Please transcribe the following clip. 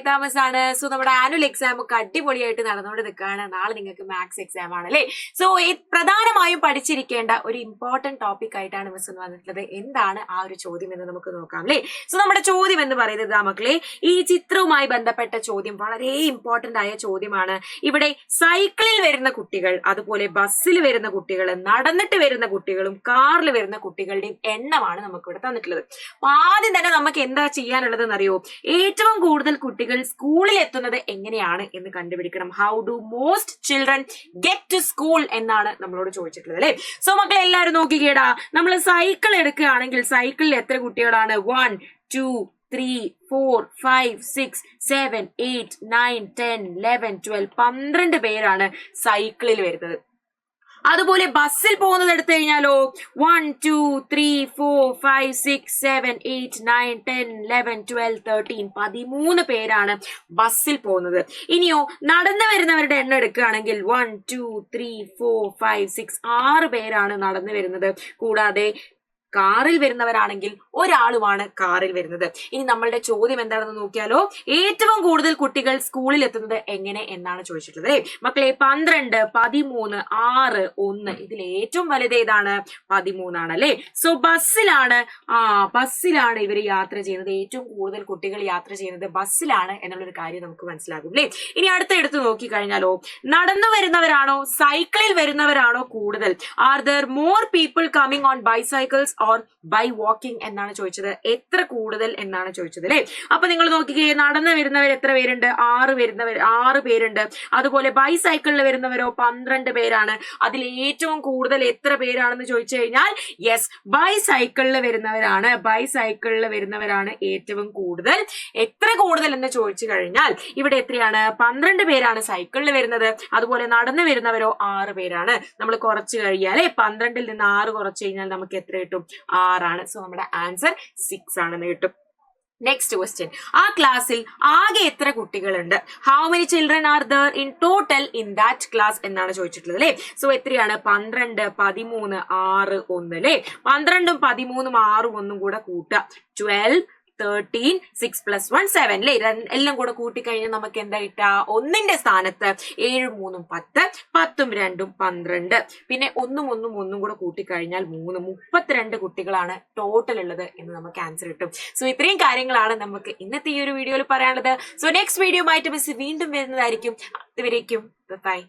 Thomas ആണ്. So നമ്മുടെ annual exam ഒക്കെ അടിപൊളിയായിട്ട് നടന്നുകൊണ്ട് നിൽക്കുകയാണ്. നാളെ നിങ്ങൾക്ക് മാത്സ് എക്സാം ആണ് അല്ലേ. സോ പ്രധാനമായും പഠിച്ചിരിക്കേണ്ട ഒരു ഇമ്പോർട്ടന്റ് ടോപ്പിക് ആയിട്ടാണ് മിസ് ഒന്ന് വന്നിട്ടുള്ളത്. എന്താണ് ആ ഒരു ചോദ്യം എന്ന് നമുക്ക് നോക്കാം അല്ലേ. സോ നമ്മുടെ ചോദ്യം എന്ന് പറയുന്നത് മക്കളെ, ഈ ചിത്രവുമായി ബന്ധപ്പെട്ട ചോദ്യം വളരെ ഇമ്പോർട്ടന്റ് ആയ ചോദ്യമാണ്. ഇവിടെ സൈക്കിളിൽ വരുന്ന കുട്ടികൾ, അതുപോലെ ബസ്സിൽ വരുന്ന കുട്ടികൾ, നടന്നിട്ട് വരുന്ന കുട്ടികളും കാറിൽ വരുന്ന കുട്ടികളുടെയും എണ്ണമാണ് നമുക്ക് ഇവിടെ തന്നിട്ടുള്ളത്. അപ്പൊ ആദ്യം തന്നെ നമുക്ക് എന്താ ചെയ്യാനുള്ളതെന്ന് അറിയോ? ഏറ്റവും കൂടുതൽ കുട്ടികൾ സ്കൂളിൽ എത്തുന്നത് എങ്ങനെയാണ് എന്ന് കണ്ടുപിടിക്കണം. How do most children get to school എന്നാണ് നമ്മളോട് ചോദിച്ചിട്ടുള്ളത് അല്ലെ. സോ മക്കൾ എല്ലാവരും നോക്കിക്കേടാ, നമ്മൾ സൈക്കിൾ എടുക്കുകയാണെങ്കിൽ സൈക്കിളിൽ എത്ര കുട്ടികളാണ്? 1 2 3 4 5 6 7 8 9 10 11 12 12 പേരാണ് സൈക്കിളിൽ വരുന്നത്. അതുപോലെ ബസ്സിൽ പോകുന്നത് എടുത്തു കഴിഞ്ഞാലോ 1 2 3 4 5 6 7 8 9 10 11 12 13 13 പേരാണ് ബസ്സിൽ പോകുന്നത്. ഇനിയോ നടന്നു വരുന്നവരുടെ എണ്ണം എടുക്കുകയാണെങ്കിൽ 1 2 3 4 5 6 6 പേരാണ് നടന്നു വരുന്നത്. കൂടാതെ കാറിൽ വരുന്നവരാണെങ്കിൽ ഒരാളുമാണ് കാറിൽ വരുന്നത്. ഇനി നമ്മളുടെ ചോദ്യം എന്താണെന്ന് നോക്കിയാലോ, ഏറ്റവും കൂടുതൽ കുട്ടികൾ സ്കൂളിൽ എത്തുന്നത് എങ്ങനെ എന്നാണ് ചോദിച്ചിട്ടുള്ളത്. മക്കളെ 12 13 6 1 ഇതിൽ ഏറ്റവും വലുത് ഏതാണ്? 13 ആണ് അല്ലെ. സോ ബസ്സിലാണ് ഇവർ യാത്ര ചെയ്യുന്നത്. ഏറ്റവും കൂടുതൽ കുട്ടികൾ യാത്ര ചെയ്യുന്നത് ബസ്സിലാണ് എന്നുള്ളൊരു കാര്യം നമുക്ക് മനസ്സിലാകും അല്ലെ. ഇനി അടുത്ത് നോക്കി കഴിഞ്ഞാലോ, നടന്നു വരുന്നവരാണോ സൈക്കിളിൽ വരുന്നവരാണോ കൂടുതൽ? Are there more people coming on bicycles or by walking എന്നാണ് ചോദിച്ചത്. എത്ര കൂടുതൽ എന്നാണ് ചോദിച്ചത് അല്ലെ. അപ്പൊ നിങ്ങൾ നോക്കിക്കേ, നടന്ന് വരുന്നവർ എത്ര പേരുണ്ട്? 6 പേരുണ്ട്. അതുപോലെ ബൈസൈക്കിളിൽ വരുന്നവരോ 12 പേരാണ്. അതിൽ ഏറ്റവും കൂടുതൽ എത്ര പേരാണെന്ന് ചോദിച്ചു കഴിഞ്ഞാൽ യെസ്, ബൈസൈക്കിളിൽ വരുന്നവരാണ് ഏറ്റവും കൂടുതൽ. എത്ര കൂടുതൽ എന്ന് ചോദിച്ചു കഴിഞ്ഞാൽ ഇവിടെ എത്രയാണ്? 12 പേരാണ് സൈക്കിളിൽ വരുന്നത്. അതുപോലെ നടന്നു വരുന്നവരോ 6 പേരാണ്. നമ്മൾ കുറച്ച് കഴിയാലേ 12ൽ നിന്ന് 6 കുറച്ച് കഴിഞ്ഞാൽ നമുക്ക് എത്ര കിട്ടും? 6 ആണ്. സോ നമ്മുടെ ആൻസർ 6 ആണെന്ന് കിട്ടും. നെക്സ്റ്റ് ക്വസ്റ്റ്യൻ, ആ ക്ലാസ്സിൽ ആകെ എത്ര കുട്ടികളുണ്ട്? How many children are there in total in that class എന്നാണ് ചോദിച്ചിട്ടുള്ളത് അല്ലെ. സോ എത്രയാണ്? 12 13 6 1 അല്ലെ. 12ഉം 13ഉം 6ഉം 1ഉം കൂടെ കൂട്ടുക 12 13 6 + 1 7 അല്ലെ. എല്ലാം കൂടെ കൂട്ടിക്കഴിഞ്ഞാൽ നമുക്ക് എന്താ കിട്ടുക? 1ന്റെ സ്ഥാനത്ത് 7 3 10 10ഉം 2ഉം 12, പിന്നെ 1ഉം 1ഉം 1ഉം കൂടെ കൂട്ടിക്കഴിഞ്ഞാൽ 3 32 കുട്ടികളാണ് ടോട്ടൽ ഉള്ളത് എന്ന് നമുക്ക് ആൻസർ കിട്ടും. സോ ഇത്രയും കാര്യങ്ങളാണ് നമുക്ക് ഇന്നത്തെ ഈ ഒരു വീഡിയോയിൽ പറയാനുള്ളത്. സോ നെക്സ്റ്റ് വീഡിയോ ആയിട്ട് മിസ് വീണ്ടും വരുന്നതായിരിക്കും. അതുവരേക്കും ബൈ.